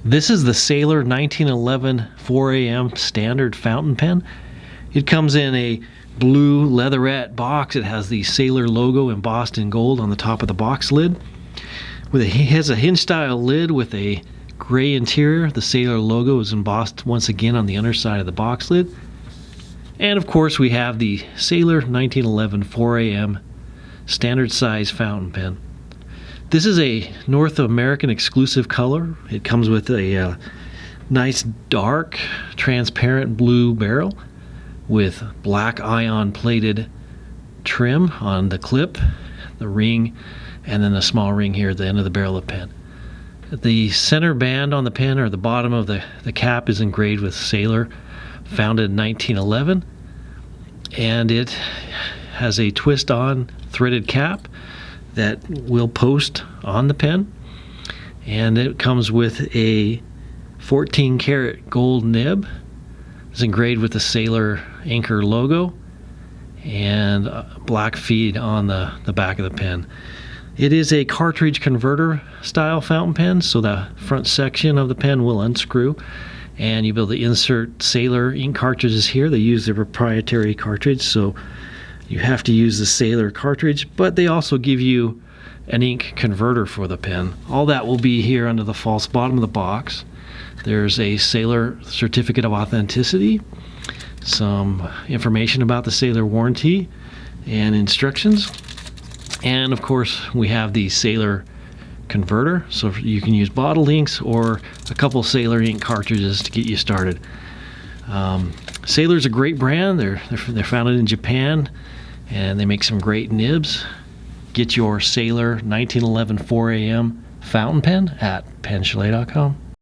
This is the Sailor 1911 4AM standard fountain pen. It comes in a blue leatherette box. It has the Sailor logo embossed in gold on the top of the box lid. It has a hinge style lid with a gray interior. The Sailor logo is embossed once again on the underside of the box lid. And of course we have the Sailor 1911 4AM standard size fountain pen. This is a North American exclusive color. It comes with a nice dark transparent blue barrel with black ion plated trim on the clip, the ring, and then the small ring here at the end of the barrel of the pen. The center band on the pen, or the bottom of the cap, is engraved with Sailor, founded in 1911, and it has a twist-on threaded cap that will post on the pen, and it comes with a 14 karat gold nib. It's engraved with the Sailor anchor logo and black feed on the back of the pen. It is a cartridge converter style fountain pen, so the front section of the pen will unscrew and you'll be able to insert Sailor ink cartridges here. They use their proprietary cartridge, so you have to use the Sailor cartridge, but they also give you an ink converter for the pen. All that will be here under the false bottom of the box. There's a Sailor certificate of authenticity, some information about the Sailor warranty and instructions, and of course we have the Sailor converter, so you can use bottle inks or a couple Sailor ink cartridges to get you started. Sailor's a great brand. They're founded in Japan, and they make some great nibs. Get your Sailor 1911 4AM fountain pen at penchalet.com.